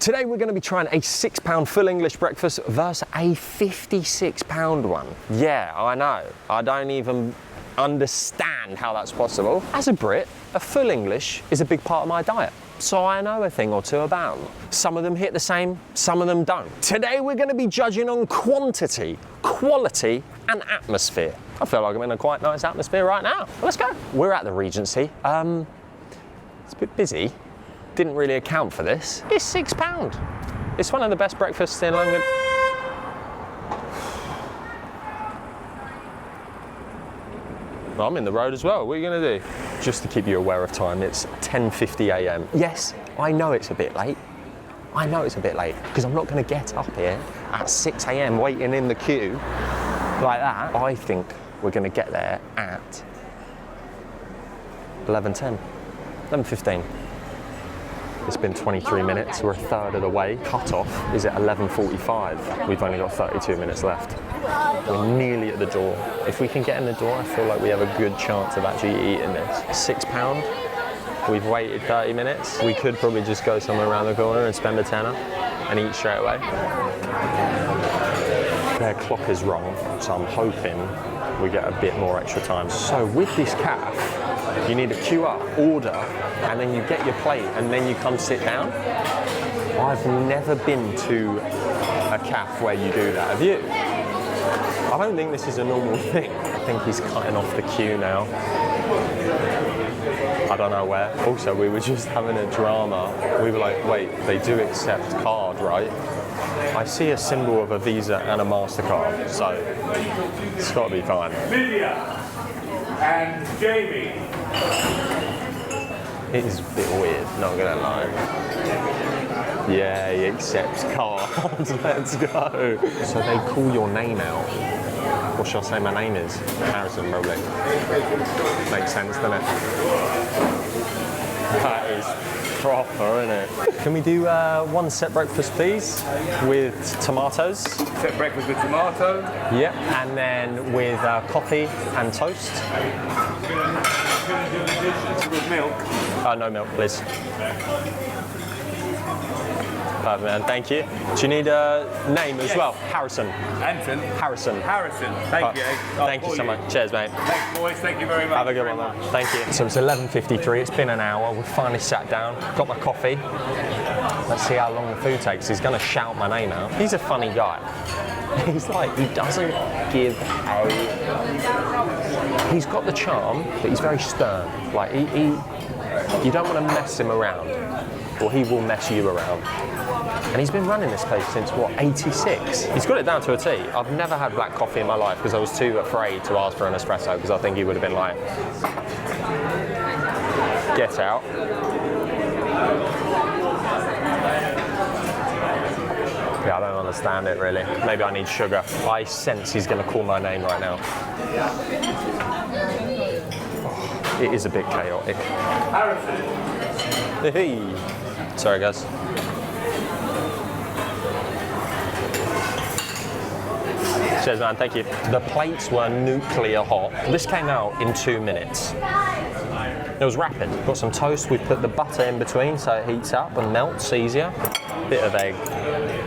Today we're going to be trying a £6 full English breakfast versus a £56 one. Yeah, I know. I don't even understand how that's possible. As a Brit, a full English is a big part of my diet, so I know a thing or two about them. Some of them hit the same, some of them don't. Today we're going to be judging on quantity, quality and atmosphere. I feel like I'm in a quite nice atmosphere right now. Let's go. We're at the Regency. It's a bit busy. Didn't really account for this. It's £6. It's one of the best breakfasts in London. I'm in the road as well. What are you going to do? Just to keep you aware of time, it's 10:50 a.m. Yes, I know it's a bit late. I know it's a bit late because I'm not going to get up here at 6 a.m. waiting in the queue like that. I think we're going to get there at 11:10, 11:15. It's been 23 minutes, we're a third of the way. Cut-off is at 11:45. We've only got 32 minutes left. We're nearly at the door. If we can get in the door, I feel like we have a good chance of actually eating this. £6, we've waited 30 minutes. We could probably just go somewhere around the corner and spend a tenner and eat straight away. Their clock is wrong, so I'm hoping we get a bit more extra time. So with this cafe, you need to queue up, order, and then you get your plate, and then you come sit down. I've never been to a cafe where you do that, have you? I don't think this is a normal thing. I think he's cutting off the queue now. I don't know where. Also, we were just having a drama. We were like, wait, they do accept card, right? I see a symbol of a Visa and a MasterCard, so it's got to be fine. Lydia and Jamie. It is a bit weird, not gonna lie. Yeah, he accepts cards, let's go. So they call your name out. What shall I say my name is? Harrison, probably. Makes sense, doesn't it? That is proper, isn't it? Can we do one set breakfast, please, with tomatoes? Set breakfast with tomato. Yep, and then with coffee and toast. With milk. No milk, please. Perfect, man. Thank you. Do you need a name as well? Harrison. Anton. Harrison. Harrison. Thank you. Thank you so much. Cheers, mate. Thanks, boys. Thank you very much. Have a good one, man. Thank you. So it's 11:53. It's been an hour. We've finally sat down. Got my coffee. Let's see how long the food takes. He's going to shout my name out. He's a funny guy. He's like, he doesn't give a... He's got the charm, but he's very stern. Like, you don't want to mess him around, or he will mess you around. And he's been running this place since, what, 86? He's got it down to a T. I've never had black coffee in my life because I was too afraid to ask for an espresso because I think he would have been like, get out. Yeah, I don't understand it really. Maybe I need sugar. I sense he's going to call my name right now. Oh, it is a bit chaotic. Hey. Sorry, guys. Cheers, man. Thank you. The plates were nuclear hot. This came out in 2 minutes. It was rapid. Got some toast. We put the butter in between so it heats up and melts easier. Bit of egg,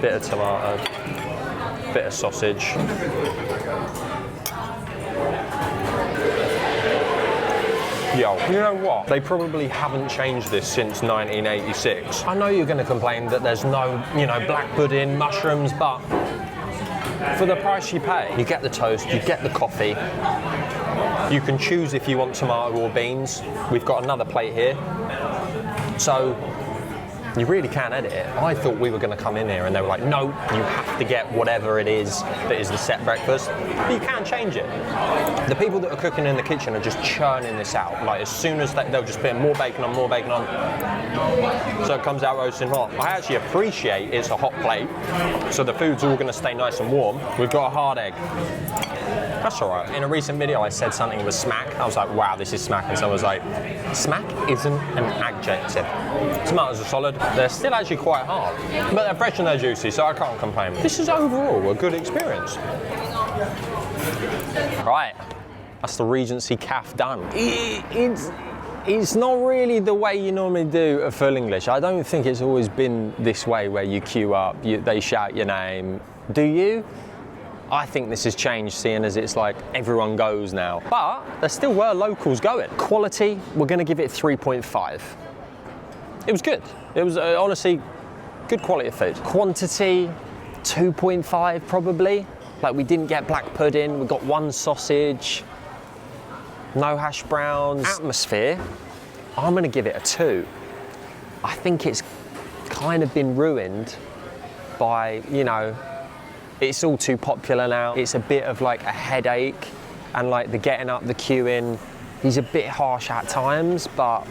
bit of tomato, bit of sausage. Yo, you know what? They probably haven't changed this since 1986. I know you're going to complain that there's no, black pudding, mushrooms, but for the price you pay, you get the toast, you get the coffee. You can choose if you want tomato or beans. We've got another plate here. So you really can edit it. I thought we were going to come in here and they were like, no, you have to get whatever it is that is the set breakfast. But you can change it. The people that are cooking in the kitchen are just churning this out. Like as soon as they'll just put more bacon on, so it comes out roasting hot. I actually appreciate it's a hot plate, so the food's all going to stay nice and warm. We've got a hard egg. That's all right. In a recent video, I said something was smack. I was like, wow, this is smack. And someone was like, smack isn't an adjective. Tomatoes are solid. They're still actually quite hard, but they're fresh and they're juicy, so I can't complain. This is overall a good experience. Right, that's the Regency Cafe done. It's not really the way you normally do a full English. I don't think it's always been this way where you queue up, they shout your name. Do you? I think this has changed, seeing as it's like everyone goes now. But there still were locals going. Quality, we're going to give it 3.5. It was good. It was honestly good quality of food. Quantity, 2.5 probably. Like, we didn't get black pudding, we got one sausage, no hash browns. Atmosphere, I'm gonna give it a 2. I think it's kind of been ruined by, you know, it's all too popular now. It's a bit of like a headache, and like the getting up, the queuing, he's a bit harsh at times, but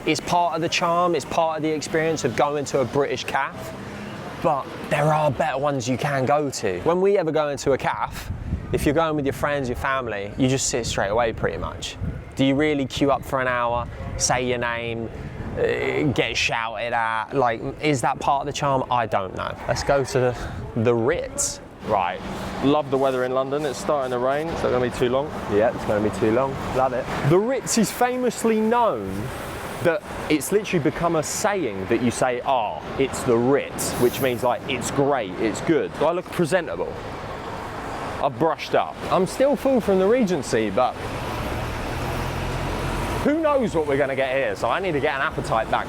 it's part of the charm, it's part of the experience of going to a British cafe. But there are better ones you can go to. When we ever go into a cafe, if you're going with your friends, your family, you just sit straight away pretty much. Do you really queue up for an hour, say your name, get shouted at? Like, is that part of the charm? I don't know. Let's go to the Ritz. Right, love the weather in London. It's starting to rain. Is that gonna be too long? Yeah, it's gonna be too long. Love it. The Ritz is famously known that it's literally become a saying that you say, oh, it's the Ritz, which means like, it's great, it's good. Do I look presentable? I've brushed up. I'm still full from the Regency, but who knows what we're gonna get here, so I need to get an appetite back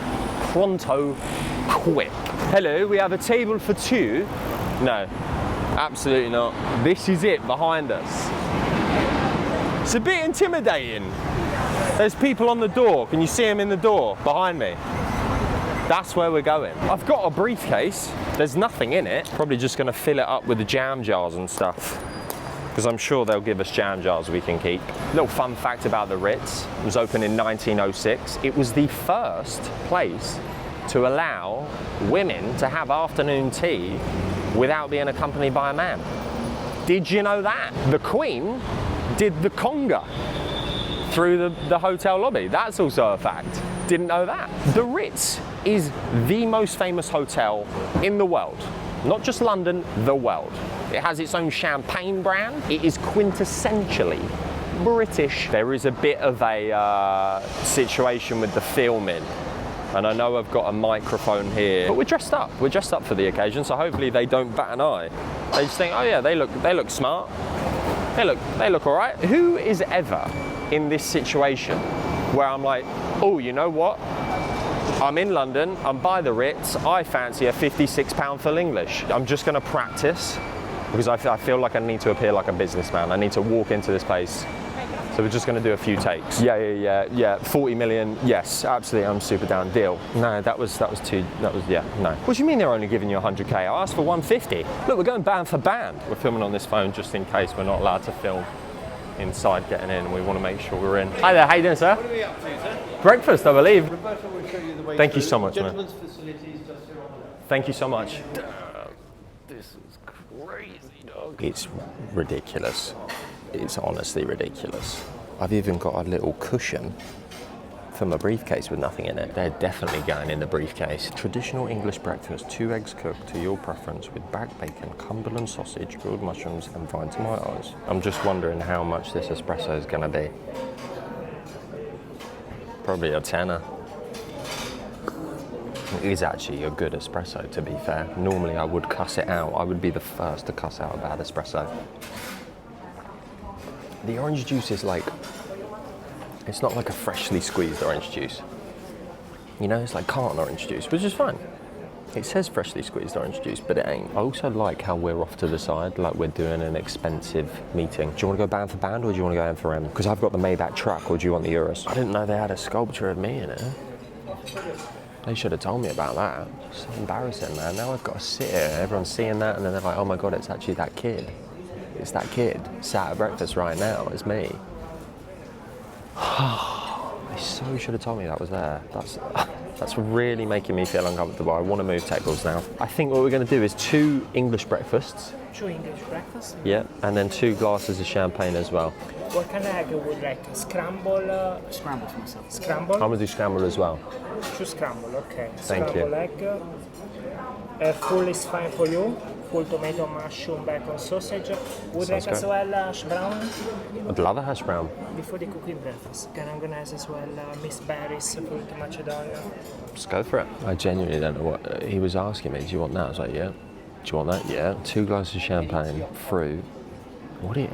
pronto, quick. Hello, we have a table for 2. No, absolutely not. This is it behind us. It's a bit intimidating. There's people on the door. Can you see them in the door behind me? That's where we're going. I've got a briefcase. There's nothing in it. Probably just gonna fill it up with the jam jars and stuff, because I'm sure they'll give us jam jars we can keep. Little fun fact about the Ritz. It was opened in 1906. It was the first place to allow women to have afternoon tea without being accompanied by a man. Did you know that? The Queen did the conga through the hotel lobby. That's also a fact. Didn't know that. The Ritz is the most famous hotel in the world. Not just London, the world. It has its own champagne brand. It is quintessentially British. There is a bit of a situation with the filming. And I know I've got a microphone here, but we're dressed up. We're dressed up for the occasion, so hopefully they don't bat an eye. They just think, oh yeah, they look smart. They look all right. Who is ever in this situation where I'm like, oh, you know what? I'm in London, I'm by the Ritz, I fancy a £56 full English. I'm just gonna practice, because I feel like I need to appear like a businessman. I need to walk into this place. So we're just gonna do a few takes. Yeah, 40 million, yes, absolutely, I'm super down, deal. No, that was no. What do you mean they're only giving you 100K? I asked for 150. Look, we're going band for band. We're filming on this phone just in case we're not allowed to film inside getting in, and we want to make sure we're in. Hi there, how you doing, sir? What are we up to, sir? Breakfast, I believe. Roberto will show you the way. Thank you through. so much, man. Gentlemen's facilities just here on the left. Thank you so much. This is crazy, dog. It's ridiculous. It's honestly ridiculous. I've even got a little cushion for my briefcase with nothing in it. They're definitely going in the briefcase. Traditional English breakfast, 2 eggs cooked to your preference with back bacon, Cumberland sausage, grilled mushrooms and fried tomatoes. I'm just wondering how much this espresso is gonna be. Probably a tenner. It is actually a good espresso, to be fair. Normally I would cuss it out. I would be the first to cuss out a bad espresso. The orange juice is like, it's not like a freshly squeezed orange juice. You know, it's like carton orange juice, which is fine. It says freshly squeezed orange juice, but it ain't. I also like how we're off to the side, like we're doing an expensive meeting. Do you want to go band for band, or do you want to go M for M? Because I've got the Maybach truck, or do you want the Urus? I didn't know they had a sculpture of me in it. They should have told me about that. It's so embarrassing, man. Now I've got to sit here, everyone's seeing that, and then they're like, oh my God, it's actually that kid. It's that kid sat at breakfast right now. It's me. They so should have told me that was there. That's really making me feel uncomfortable. I want to move tables now. I think what we're going to do is 2 English breakfasts. 2 English breakfast. Yeah, and then 2 glasses of champagne as well. What kind of egg would you like? Scramble? Scramble for myself. Scramble? I'm going to do scramble as well. 2 scramble, okay. Thank Scramble you. egg. Full is fine for you? full tomato, mushroom, bacon, sausage. Would Sounds like as great. well hash brown I'd love a hash brown. before the cooking breakfast. And I'm gonna have as well mixed berries, fruit, Macedonia. Just go for it. I genuinely don't know what he was asking me. Do you want that? I was like, yeah. Do you want that? Yeah. 2 glasses of champagne, fruit. What do you?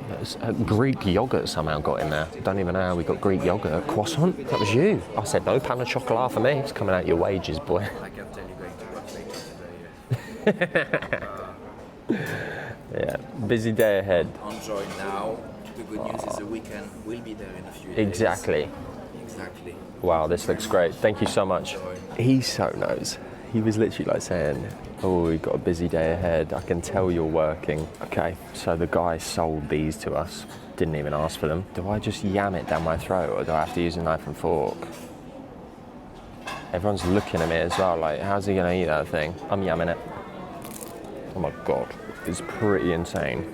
Greek yogurt somehow got in there. Don't even know how we got Greek yogurt. Croissant? That was you. I said no pain de chocolat for me. It's coming out your wages, boy. I can tell you going to work later today. Yeah. Busy day ahead. Enjoy now. The good news is the weekend will be there in a few days. Exactly. Exactly. Wow, this looks great. Thank you so much. He so knows. He was literally like saying, oh, we've got a busy day ahead. I can tell you're working. Okay, so the guy sold these to us. Didn't even ask for them. Do I just yam it down my throat or do I have to use a knife and fork? Everyone's looking at me as well, like, how's he gonna eat that thing? I'm yamming it. Oh my God, it's pretty insane.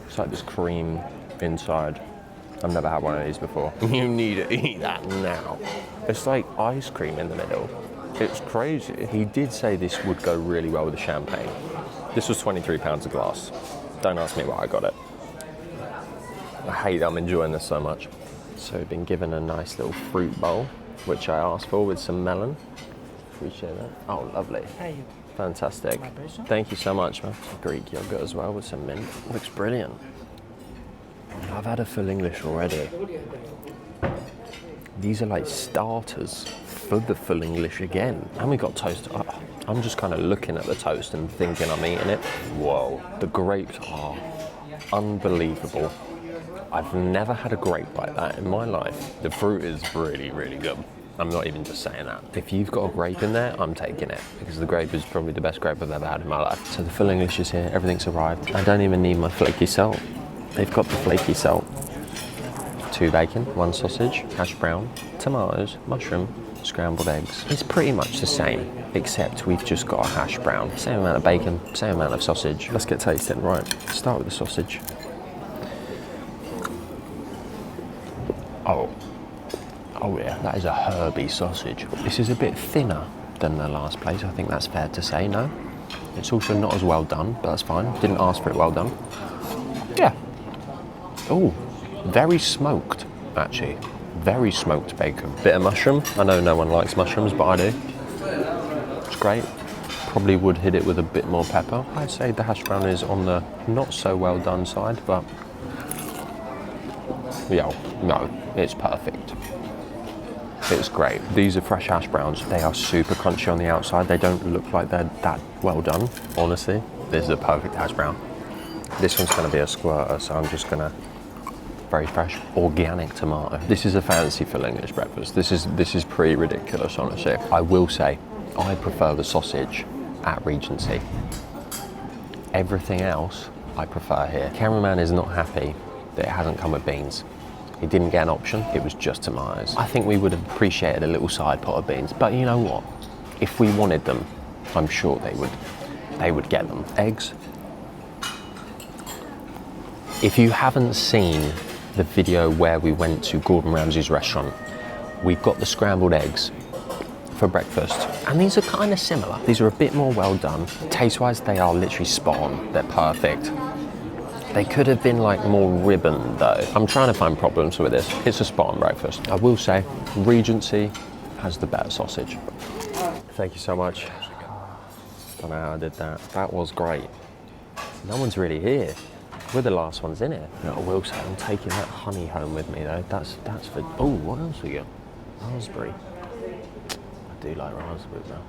It's like this cream inside. I've never had one of these before. You need to eat that now. It's like ice cream in the middle. It's crazy. He did say this would go really well with the champagne. This was £23 a glass. Don't ask me why I got it. I hate that I'm enjoying this so much. So we've been given a nice little fruit bowl, which I asked for with some melon. Appreciate that. Oh, lovely. Hey, Fantastic. my pleasure. Thank you so much, man. Greek yogurt as well with some mint. Looks brilliant. I've had a full English already. These are like starters for the full English again. And we got toast. I'm just kind of looking at the toast and thinking I'm eating it. Whoa. The grapes are unbelievable. I've never had a grape like that in my life. The fruit is really, really good. I'm not even just saying that. If you've got a grape in there, I'm taking it because the grape is probably the best grape I've ever had in my life. So the full English is here, everything's arrived. I don't even need my flaky salt. They've got the flaky salt. 2 bacon, 1 sausage, hash brown, tomatoes, mushroom, scrambled eggs. It's pretty much the same, except we've just got a hash brown. Same amount of bacon, same amount of sausage. Let's get tasting. Right, start with the sausage. Oh yeah, that is a herby sausage. This is a bit thinner than the last place. I think that's fair to say, no? It's also not as well done, but that's fine. Didn't ask for it well done. Yeah. Oh, very smoked, actually. Very smoked bacon. Bit of mushroom. I know no one likes mushrooms, but I do. It's great. Probably would hit it with a bit more pepper. I'd say the hash brown is on the not so well done side, but yeah, no, it's perfect. It's great. These are fresh hash browns. They are super crunchy on the outside. They don't look like they're that well done, honestly. This is a perfect hash brown. This one's gonna be a squirter, so I'm just gonna, very fresh, organic tomato. This is a fancy full English breakfast. This is pretty ridiculous, honestly. I will say, I prefer the sausage at Regency. Everything else, I prefer here. Cameraman is not happy that it hasn't come with beans. He didn't get an option, it was just tomatoes. I think we would have appreciated a little side pot of beans, but you know what? If we wanted them, I'm sure they would get them. Eggs. If you haven't seen the video where we went to Gordon Ramsay's restaurant, we've got the scrambled eggs for breakfast, and these are kind of similar. These are a bit more well done. Taste-wise, they are literally spot on. They're perfect. They could have been like more ribbon though. I'm trying to find problems with this. It's a spot on breakfast. I will say, Regency has the better sausage. Thank you so much. Don't know how I did that. That was great. No one's really here. We're the last ones in here. I will say, I'm taking that honey home with me though. That's for, oh, what else we got? Raspberry. I do like raspberries though.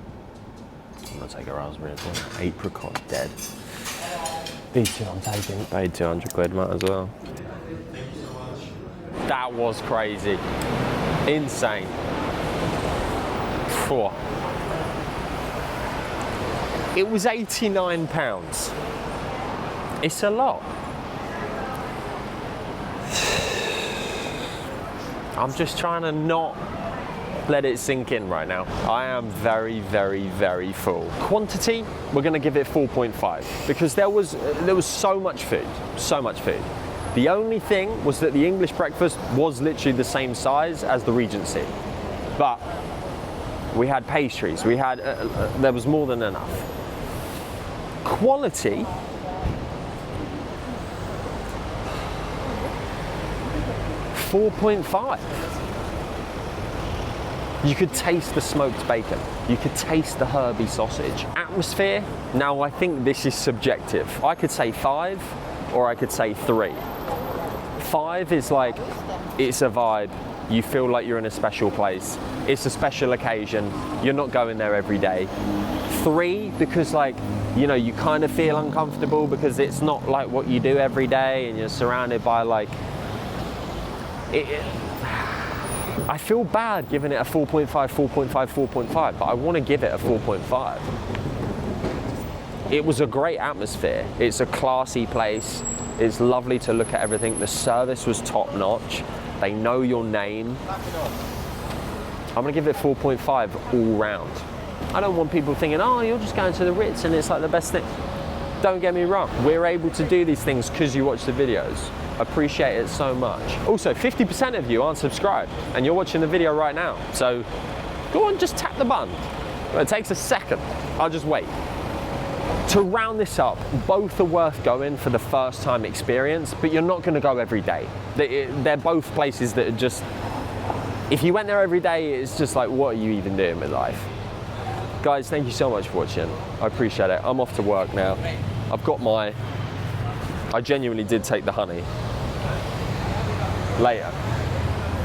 I'm gonna take a raspberry as well. Apricot dead. These two I'm taking. Paid 200 quid, might as well. That was crazy. Insane. Phew. It was £89. It's a lot. I'm just trying to not let it sink in right now. I am very, very, very full. Quantity, we're gonna give it 4.5 because there was so much food, so much food. The only thing was that the English breakfast was literally the same size as the Regency, but we had pastries, we had, there was more than enough. Quality. $4.5. You could taste the smoked bacon. You could taste the herby sausage. Atmosphere, now I think this is subjective. I could say 5 or I could say 3. 5 is like, it's a vibe. You feel like you're in a special place. It's a special occasion. You're not going there every day. 3, because like, you know, you kind of feel uncomfortable because it's not like what you do every day and you're surrounded by like, I feel bad giving it a 4.5, 4.5, 4.5, but I want to give it a 4.5. It was a great atmosphere. It's a classy place. It's lovely to look at everything. The service was top notch. They know your name. I'm gonna give it 4.5 all round. I don't want people thinking, oh, you're just going to the Ritz and it's like the best thing. Don't get me wrong. We're able to do these things because you watch the videos. Appreciate it so much. Also, 50% of you aren't subscribed and you're watching the video right now. So go on, just tap the button. It takes a second. I'll just wait. To round this up, both are worth going for the first time experience, but you're not gonna go every day. They're both places that are just, if you went there every day, it's just like, what are you even doing with life? Guys, thank you so much for watching. I appreciate it. I'm off to work now. I've got I genuinely did take the honey. Later.